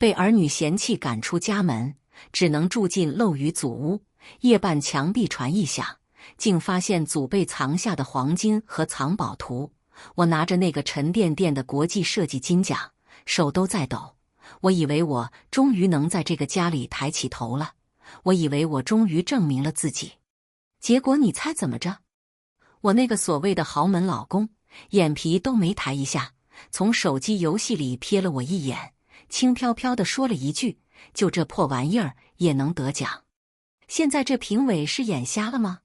被儿女嫌弃赶出家门，只能住进漏雨祖屋。夜半墙壁传一响，竟发现祖辈藏下的黄金和藏宝图。我拿着那个沉甸甸的国际设计金奖，手都在抖。我以为我终于能在这个家里抬起头了，我以为我终于证明了自己。结果你猜怎么着？我那个所谓的豪门老公，眼皮都没抬一下，从手机游戏里瞥了我一眼，轻飘飘地说了一句：“就这破玩意儿也能得奖？现在这评委是眼瞎了吗？”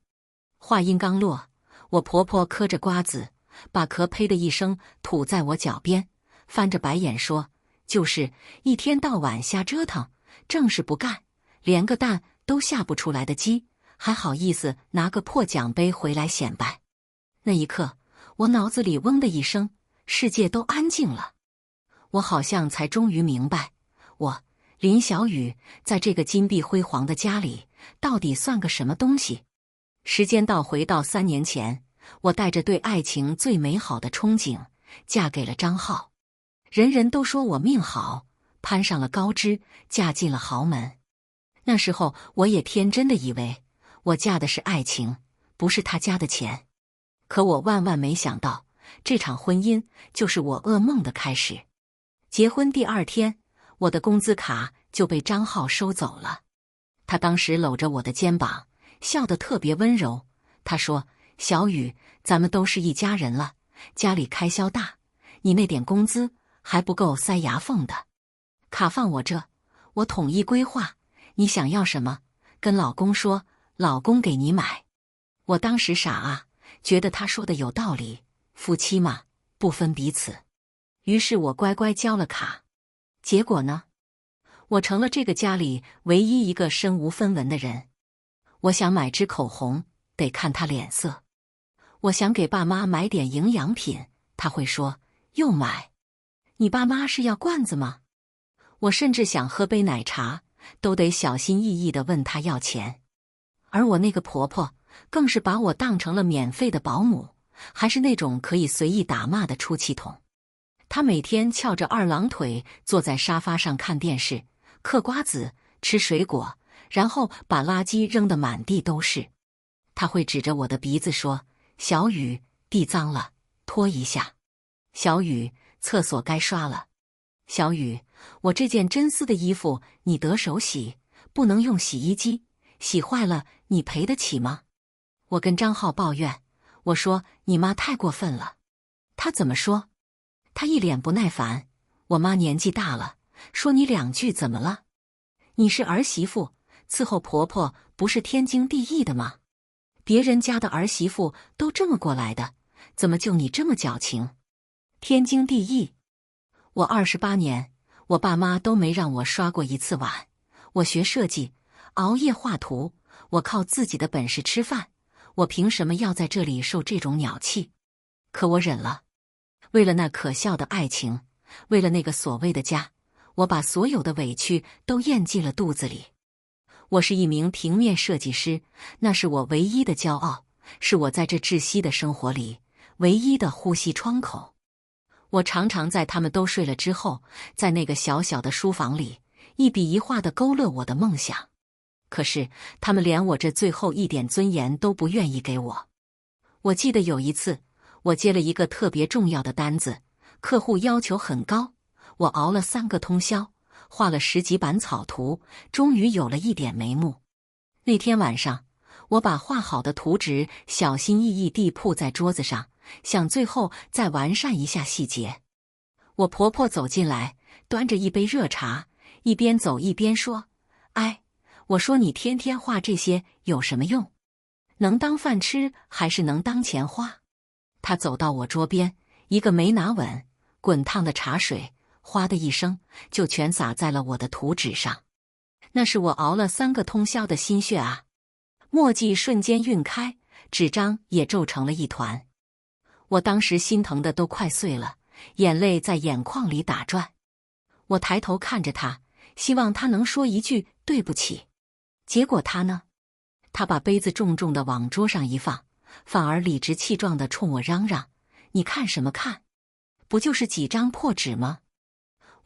话音刚落，我婆婆嗑着瓜子，把壳呸的一声吐在我脚边，翻着白眼说：“就是一天到晚瞎折腾，正事不干，连个蛋都下不出来的鸡，还好意思拿个破奖杯回来显摆。”那一刻，我脑子里嗡的一声，世界都安静了。我好像才终于明白，我林小雨在这个金碧辉煌的家里到底算个什么东西。时间倒回到3年前，我带着对爱情最美好的憧憬，嫁给了张浩。人人都说我命好，攀上了高枝，嫁进了豪门。那时候我也天真的以为，我嫁的是爱情，不是他家的钱。可我万万没想到，这场婚姻就是我噩梦的开始。结婚第2天，我的工资卡就被张浩收走了。他当时搂着我的肩膀，笑得特别温柔。他说：“小雨，咱们都是一家人了，家里开销大，你那点工资还不够塞牙缝的。卡放我这，我统一规划，你想要什么，跟老公说，老公给你买。”我当时傻啊，觉得他说的有道理，夫妻嘛，不分彼此。于是我乖乖交了卡。结果呢？我成了这个家里唯一一个身无分文的人。我想买支口红，得看他脸色。我想给爸妈买点营养品，他会说：“又买？你爸妈是要罐子吗？”我甚至想喝杯奶茶，都得小心翼翼地问他要钱。而我那个婆婆更是把我当成了免费的保姆，还是那种可以随意打骂的出气筒。她每天翘着2郎腿坐在沙发上看电视，嗑瓜子，吃水果，然后把垃圾扔得满地都是。她会指着我的鼻子说：“小雨，地脏了，拖一下。小雨，厕所该刷了。小雨，我这件真丝的衣服你得手洗，不能用洗衣机，洗坏了你赔得起吗？”我跟张浩抱怨，我说：“你妈太过分了。”他怎么说？他一脸不耐烦：“我妈年纪大了，说你2句怎么了？你是儿媳妇，伺候婆婆不是天经地义的吗？别人家的儿媳妇都这么过来的，怎么就你这么矫情？天经地义？我28年，我爸妈都没让我刷过一次碗。我学设计，熬夜画图，我靠自己的本事吃饭，我凭什么要在这里受这种鸟气？可我忍了。为了那可笑的爱情，为了那个所谓的家，我把所有的委屈都咽进了肚子里。我是一名平面设计师，那是我唯一的骄傲，是我在这窒息的生活里唯一的呼吸窗口。我常常在他们都睡了之后，在那个小小的书房里，一笔一画地勾勒我的梦想。可是他们连我这最后一点尊严都不愿意给我。我记得有一次，我接了一个特别重要的单子，客户要求很高，我熬了3个通宵，画了10几版草图，终于有了一点眉目。那天晚上，我把画好的图纸小心翼翼地铺在桌子上，想最后再完善一下细节。我婆婆走进来，端着一杯热茶，一边走一边说：“哎，我说你天天画这些有什么用？能当饭吃还是能当钱花？”她走到我桌边，一个没拿稳，滚烫的茶水哗的一声就全洒在了我的图纸上。那是我熬了3个通宵的心血啊！墨迹瞬间晕开，纸张也皱成了一团。我当时心疼的都快碎了，眼泪在眼眶里打转。我抬头看着他，希望他能说一句对不起。结果他呢？他把杯子重重地往桌上一放，反而理直气壮地冲我嚷嚷：“你看什么看？不就是几张破纸吗？”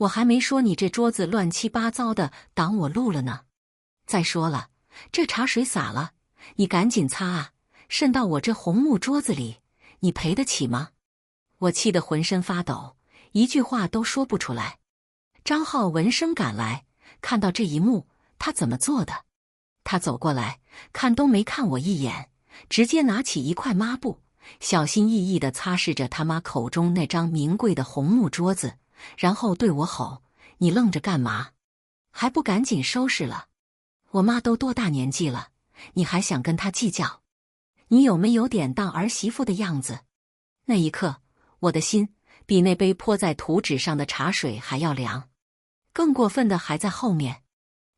我还没说你这桌子乱七八糟的，挡我路了呢。再说了，这茶水洒了，你赶紧擦啊，渗到我这红木桌子里，你赔得起吗？我气得浑身发抖，一句话都说不出来。张浩闻声赶来，看到这一幕，他怎么做的？他走过来，看都没看我一眼，直接拿起一块抹布，小心翼翼地擦拭着他妈口中那张名贵的红木桌子，然后对我吼：“你愣着干嘛？还不赶紧收拾了？我妈都多大年纪了，你还想跟她计较？你有没有点当儿媳妇的样子？”那一刻，我的心比那杯泼在图纸上的茶水还要凉。更过分的还在后面。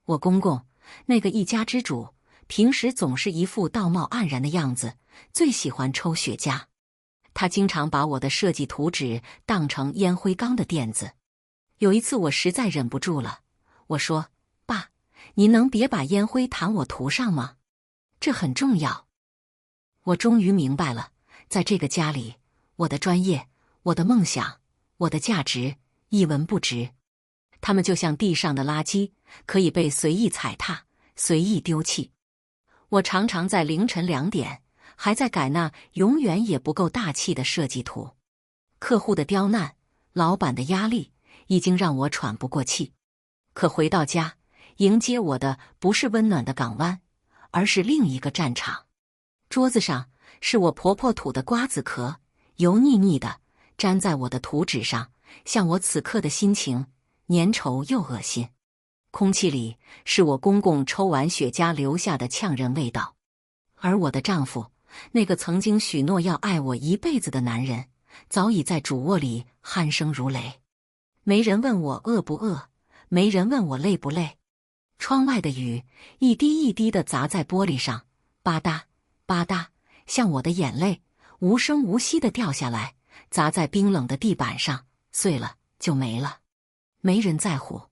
我公公，那个一家之主，平时总是一副道貌岸然的样子，最喜欢抽雪茄。他经常把我的设计图纸当成烟灰缸的垫子。有一次我实在忍不住了，我说：“爸，您能别把烟灰弹我图上吗？这很重要。”我终于明白了，在这个家里，我的专业、我的梦想、我的价值一文不值。他们就像地上的垃圾，可以被随意踩踏、随意丢弃。我常常在凌晨2点还在改那永远也不够大气的设计图。客户的刁难，老板的压力，已经让我喘不过气。可回到家，迎接我的不是温暖的港湾，而是另一个战场。桌子上是我婆婆吐的瓜子壳，油腻腻的，粘在我的图纸上，像我此刻的心情，粘稠又恶心。空气里是我公公抽完雪茄留下的呛人味道，而我的丈夫，那个曾经许诺要爱我一辈子的男人，早已在主卧里鼾声如雷。没人问我饿不饿，没人问我累不累。窗外的雨一滴一滴地砸在玻璃上，吧嗒吧嗒，像我的眼泪，无声无息地掉下来，砸在冰冷的地板上，碎了就没了。没人在乎。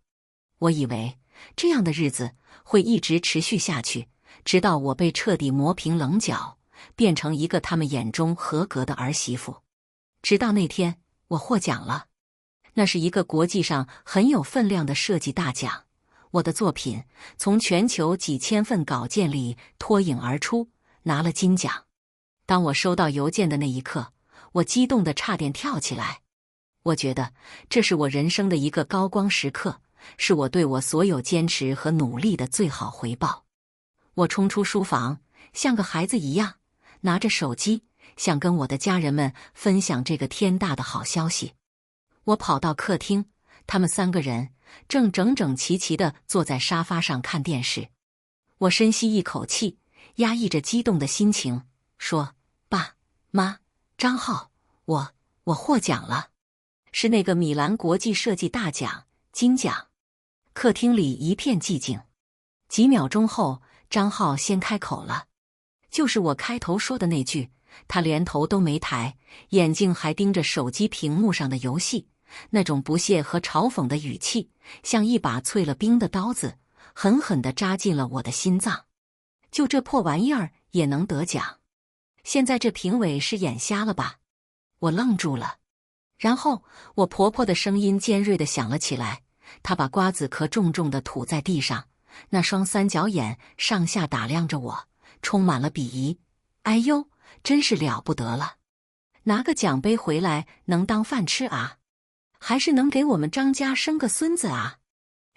我以为这样的日子会一直持续下去，直到我被彻底磨平棱角，变成一个他们眼中合格的儿媳妇。直到那天，我获奖了。那是一个国际上很有分量的设计大奖，我的作品从全球几千份稿件里脱颖而出，拿了金奖。当我收到邮件的那一刻，我激动得差点跳起来。我觉得这是我人生的一个高光时刻，是我对我所有坚持和努力的最好回报。我冲出书房，像个孩子一样，拿着手机，想跟我的家人们分享这个天大的好消息。我跑到客厅，他们3个人正整整齐齐地坐在沙发上看电视。我深吸一口气，压抑着激动的心情，说：“爸妈，张浩，我获奖了。是那个米兰国际设计大奖，金奖。”客厅里一片寂静。几秒钟后，张浩先开口了，就是我开头说的那句。他连头都没抬，眼睛还盯着手机屏幕上的游戏，那种不屑和嘲讽的语气，像一把淬了冰的刀子，狠狠地扎进了我的心脏。就这破玩意儿也能得奖？现在这评委是眼瞎了吧？我愣住了。然后我婆婆的声音尖锐地响了起来，她把瓜子壳重重地吐在地上，那双三角眼上下打量着我，充满了鄙夷。哎呦，真是了不得了！拿个奖杯回来能当饭吃啊？还是能给我们张家生个孙子啊？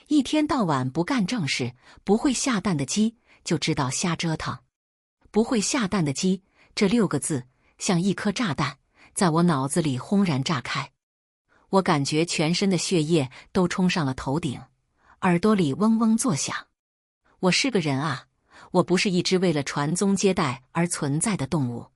一天到晚不干正事，不会下蛋的鸡就知道瞎折腾。不会下蛋的鸡这6个字像一颗炸弹，在我脑子里轰然炸开。我感觉全身的血液都冲上了头顶，耳朵里嗡嗡作响。我是个人啊，我不是一只为了传宗接代而存在的动物。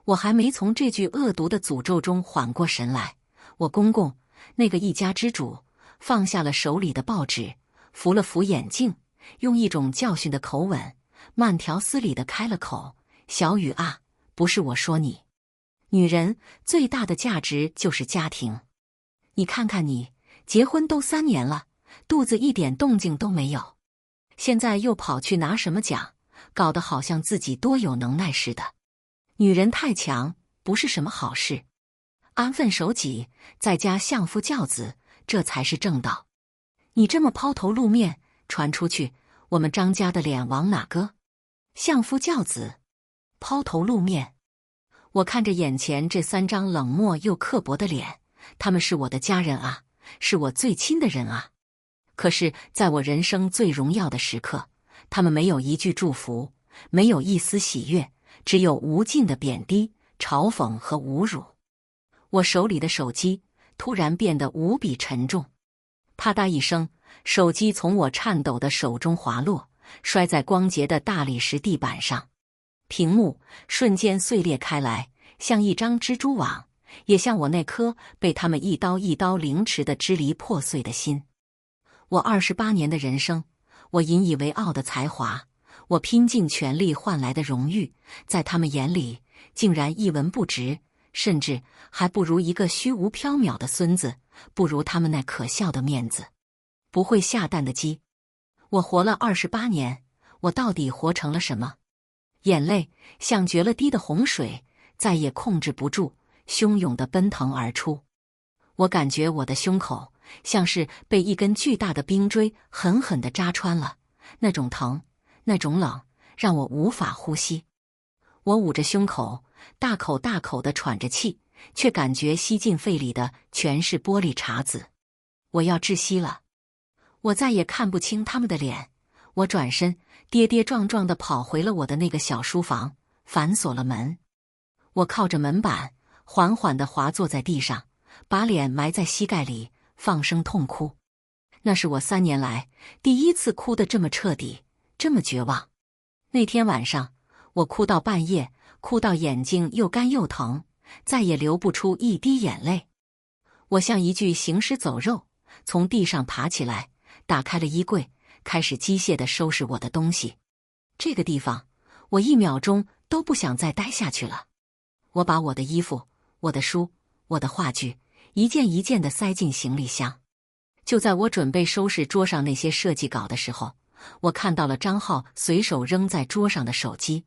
我还没从这句恶毒的诅咒中缓过神来，我公公，那个一家之主，放下了手里的报纸，扶了扶眼镜，用一种教训的口吻，慢条斯理地开了口：“小雨啊，不是我说你。女人最大的价值就是家庭。你看看你，结婚都3年了，肚子一点动静都没有，现在又跑去拿什么奖，搞得好像自己多有能耐似的。女人太强不是什么好事，安分守己，在家相夫教子，这才是正道。你这么抛头露面，传出去，我们张家的脸往哪搁？相夫教子，抛头露面。我看着眼前这3张冷漠又刻薄的脸，他们是我的家人啊，是我最亲的人啊。可是在我人生最荣耀的时刻，他们没有一句祝福，没有一丝喜悦，只有无尽的贬低、嘲讽和侮辱。我手里的手机突然变得无比沉重，啪嗒一声，手机从我颤抖的手中滑落，摔在光洁的大理石地板上。屏幕瞬间碎裂开来，像一张蜘蛛网，也像我那颗被他们一刀一刀凌迟的支离破碎的心。我28年的人生，我引以为傲的才华，我拼尽全力换来的荣誉，在他们眼里竟然一文不值，甚至还不如一个虚无缥缈的孙子，不如他们那可笑的面子。不会下蛋的鸡。我活了28年，我到底活成了什么？眼泪像决了堤的洪水，再也控制不住，汹涌地奔腾而出。我感觉我的胸口像是被一根巨大的冰锥狠狠地扎穿了，那种疼，那种冷，让我无法呼吸。我捂着胸口，大口大口地喘着气，却感觉吸进肺里的全是玻璃碴子。我要窒息了，我再也看不清他们的脸。我转身，跌跌撞撞地跑回了我的那个小书房，反锁了门。我靠着门板，缓缓地滑坐在地上，把脸埋在膝盖里，放声痛哭。那是我3年来第一次哭得这么彻底，这么绝望。那天晚上，我哭到半夜，哭到眼睛又干又疼，再也流不出一滴眼泪。我像一具行尸走肉，从地上爬起来，打开了衣柜，开始机械地收拾我的东西。这个地方，我1秒钟都不想再待下去了。我把我的衣服、我的书、我的话剧，一件一件地塞进行李箱。就在我准备收拾桌上那些设计稿的时候，我看到了张浩随手扔在桌上的手机。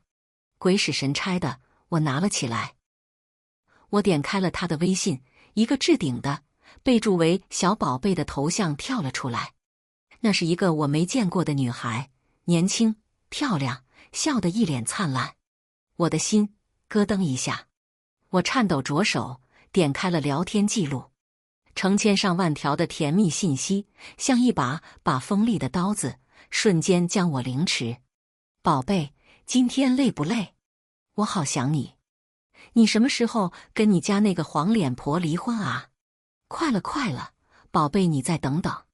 鬼使神差的，我拿了起来。我点开了他的微信，一个置顶的，备注为小宝贝的头像跳了出来。那是一个我没见过的女孩，年轻、漂亮，笑得一脸灿烂。我的心咯噔一下，我颤抖着手点开了聊天记录，成千上万条的甜蜜信息，像一把锋利的刀子，瞬间将我凌迟。宝贝，今天累不累？我好想你。你什么时候跟你家那个黄脸婆离婚啊？快了，快了，宝贝，你再等等。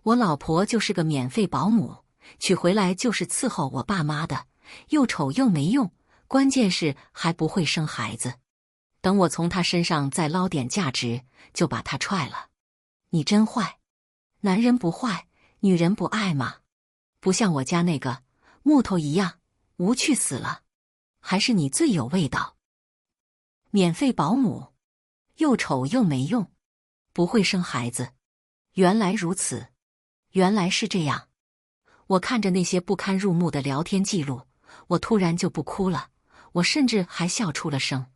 我老婆就是个免费保姆，娶回来就是伺候我爸妈的，又丑又没用，关键是还不会生孩子。等我从她身上再捞点价值，就把她踹了。你真坏，男人不坏，女人不爱吗？不像我家那个木头一样，无趣死了。还是你最有味道。免费保姆，又丑又没用，不会生孩子。原来如此，原来是这样。我看着那些不堪入目的聊天记录，我突然就不哭了，我甚至还笑出了声。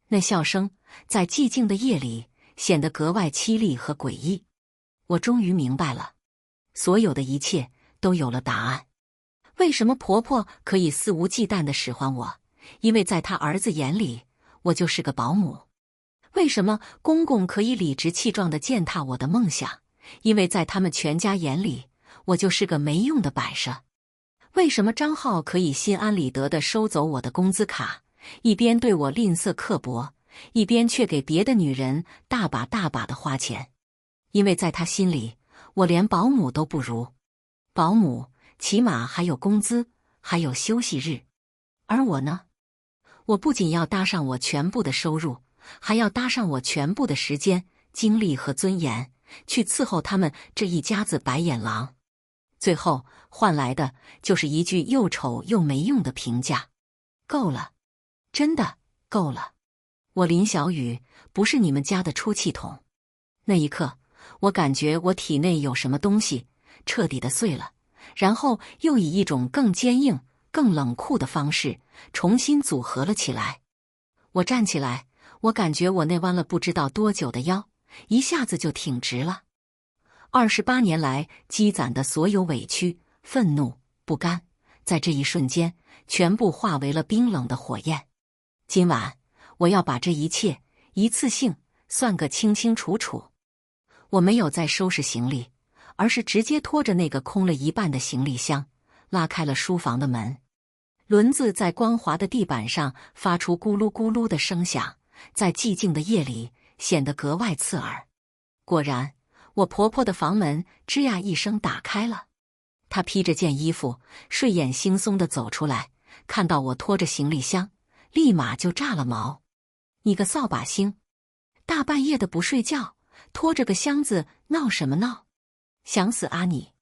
那笑声在寂静的夜里显得格外凄厉和诡异。我终于明白了，所有的一切都有了答案。为什么婆婆可以肆无忌惮地使唤我？因为在她儿子眼里，我就是个保姆。为什么公公可以理直气壮地践踏我的梦想？因为在他们全家眼里，我就是个没用的摆设。为什么张浩可以心安理得地收走我的工资卡，一边对我吝啬刻薄，一边却给别的女人大把大把地花钱？因为在他心里，我连保姆都不如。保姆起码还有工资，还有休息日。而我呢？我不仅要搭上我全部的收入，还要搭上我全部的时间、精力和尊严，去伺候他们这一家子白眼狼。最后换来的就是一句又丑又没用的评价。够了，真的够了。我林小雨不是你们家的出气筒。那一刻，我感觉我体内有什么东西彻底的碎了，然后又以一种更坚硬、更冷酷的方式重新组合了起来。我站起来，我感觉我那弯了不知道多久的腰一下子就挺直了。28年来积攒的所有委屈、愤怒、不甘，在这一瞬间全部化为了冰冷的火焰。今晚我要把这一切一次性算个清清楚楚。我没有再收拾行李，而是直接拖着那个空了一半的行李箱，拉开了书房的门。轮子在光滑的地板上发出咕噜咕噜的声响，在寂静的夜里显得格外刺耳。果然，我婆婆的房门吱呀一声打开了。她披着件衣服，睡眼惺忪地走出来，看到我拖着行李箱，立马就炸了毛。你个扫把星，大半夜的不睡觉，拖着个箱子闹什么闹？想死啊你！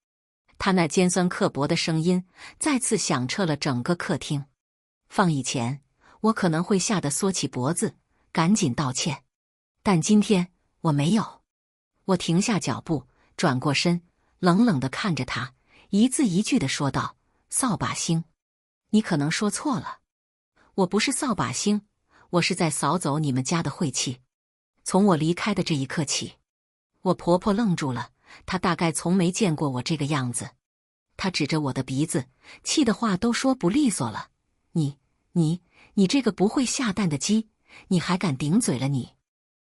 他那尖酸刻薄的声音再次响彻了整个客厅。放以前，我可能会吓得缩起脖子，赶紧道歉，但今天我没有。我停下脚步，转过身，冷冷地看着他，一字一句地说道：“扫把星，你可能说错了，我不是扫把星，我是在扫走你们家的晦气。”从我离开的这一刻起，我婆婆愣住了。她大概从没见过我这个样子，她指着我的鼻子，气的话都说不利索了。你这个不会下蛋的鸡，你还敢顶嘴了你？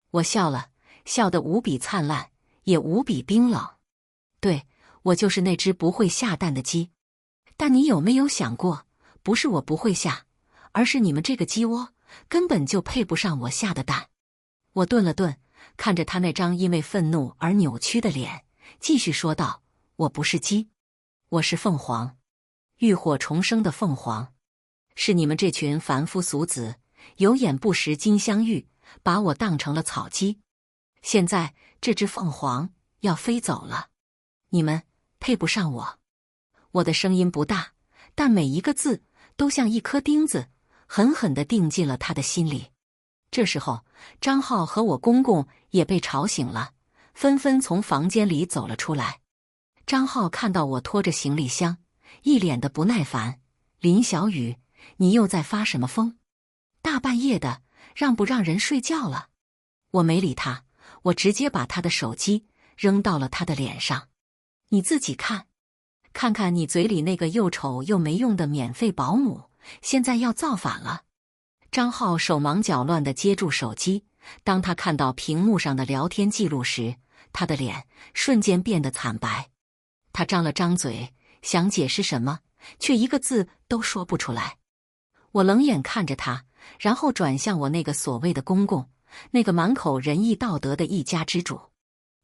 我笑了，笑得无比灿烂，也无比冰冷。对，我就是那只不会下蛋的鸡。但你有没有想过，不是我不会下，而是你们这个鸡窝根本就配不上我下的蛋。我顿了顿，看着他那张因为愤怒而扭曲的脸，继续说道：“我不是鸡，我是凤凰，浴火重生的凤凰。是你们这群凡夫俗子，有眼不识金镶玉，把我当成了草鸡。现在这只凤凰要飞走了，你们配不上我。”我的声音不大，但每一个字都像一颗钉子，狠狠地钉进了他的心里。这时候，张浩和我公公也被吵醒了，纷纷从房间里走了出来。张浩看到我拖着行李箱，一脸的不耐烦：“林小雨，你又在发什么疯？大半夜的，让不让人睡觉了？”我没理他，我直接把他的手机扔到了他的脸上：“你自己看，看看你嘴里那个又丑又没用的免费保姆，现在要造反了。”张浩手忙脚乱地接住手机，当他看到屏幕上的聊天记录时，他的脸瞬间变得惨白。他张了张嘴，想解释什么，却一个字都说不出来。我冷眼看着他，然后转向我那个所谓的公公，那个满口仁义道德的一家之主。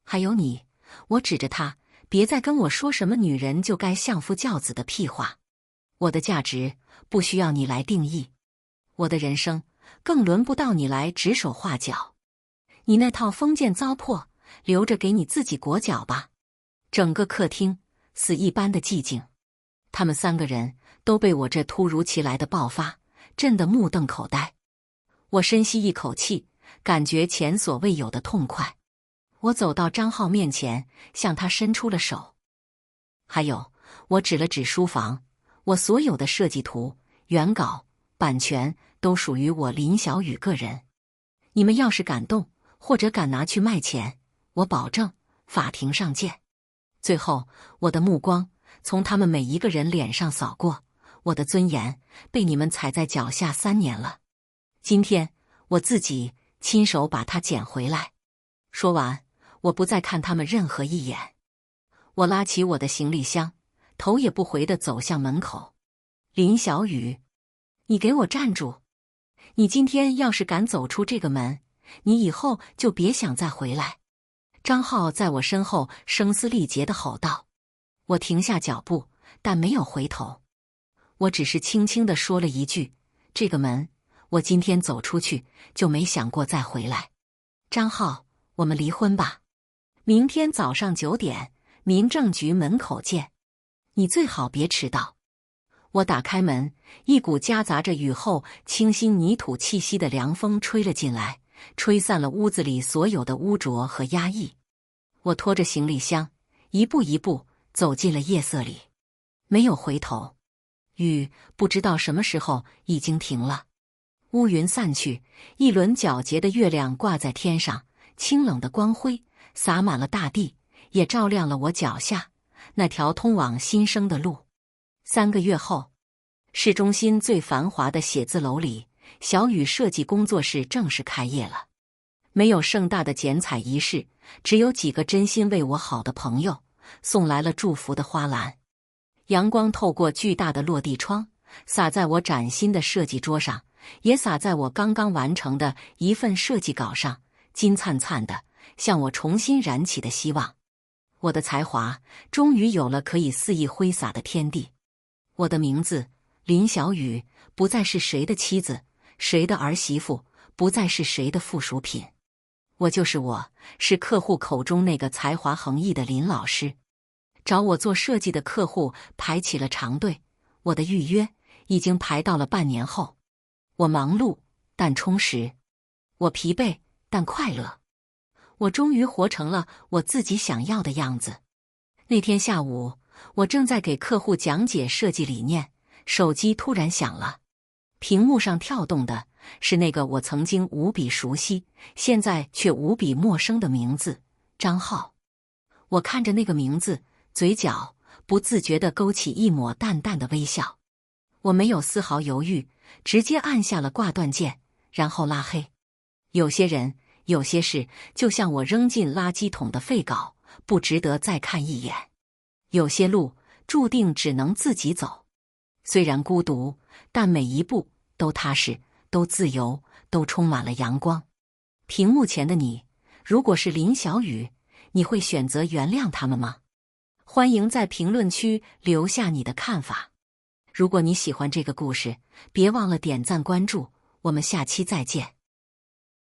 还有你，我指着他，别再跟我说什么女人就该相夫教子的屁话。我的价值不需要你来定义，我的人生更轮不到你来指手画脚。你那套封建糟粕，留着给你自己裹脚吧。整个客厅死一般的寂静，他们三个人都被我这突如其来的爆发震得目瞪口呆。我深吸一口气，感觉前所未有的痛快。我走到张浩面前，向他伸出了手。还有，我指了指书房，我所有的设计图、原稿、版权都属于我林小雨个人。你们要是敢动，或者敢拿去卖钱，我保证法庭上见。最后，我的目光从他们每一个人脸上扫过，我的尊严被你们踩在脚下3年了。今天我自己亲手把它捡回来。说完，我不再看他们任何一眼。我拉起我的行李箱，头也不回地走向门口。林小雨，你给我站住！你今天要是敢走出这个门，你以后就别想再回来。张浩在我身后声嘶力竭地吼道。我停下脚步，但没有回头。我只是轻轻地说了一句：“这个门，我今天走出去就没想过再回来。”张浩，我们离婚吧。明天早上9点，民政局门口见。你最好别迟到。我打开门，一股夹杂着雨后清新泥土气息的凉风吹了进来，吹散了屋子里所有的污浊和压抑。我拖着行李箱，一步一步走进了夜色里，没有回头。雨不知道什么时候已经停了，乌云散去，一轮皎洁的月亮挂在天上，清冷的光辉洒满了大地，也照亮了我脚下那条通往新生的路。3个月后，市中心最繁华的写字楼里，小雨设计工作室正式开业了。没有盛大的剪彩仪式，只有几个真心为我好的朋友送来了祝福的花篮。阳光透过巨大的落地窗，洒在我崭新的设计桌上，也洒在我刚刚完成的一份设计稿上，金灿灿的，向我重新燃起的希望。我的才华终于有了可以肆意挥洒的天地。我的名字林小雨不再是谁的妻子，谁的儿媳妇，不再是谁的附属品。我就是我，是客户口中那个才华横溢的林老师。找我做设计的客户排起了长队，我的预约已经排到了半年后。我忙碌但充实，我疲惫但快乐。我终于活成了我自己想要的样子。那天下午，我正在给客户讲解设计理念，手机突然响了。屏幕上跳动的是那个我曾经无比熟悉，现在却无比陌生的名字——张浩。我看着那个名字，嘴角不自觉地勾起一抹淡淡的微笑。我没有丝毫犹豫，直接按下了挂断键，然后拉黑。有些人，有些事，就像我扔进垃圾桶的废稿，不值得再看一眼。有些路，注定只能自己走。虽然孤独，但每一步都踏实，都自由，都充满了阳光。屏幕前的你，如果是林小雨，你会选择原谅他们吗？欢迎在评论区留下你的看法。如果你喜欢这个故事，别忘了点赞关注，我们下期再见。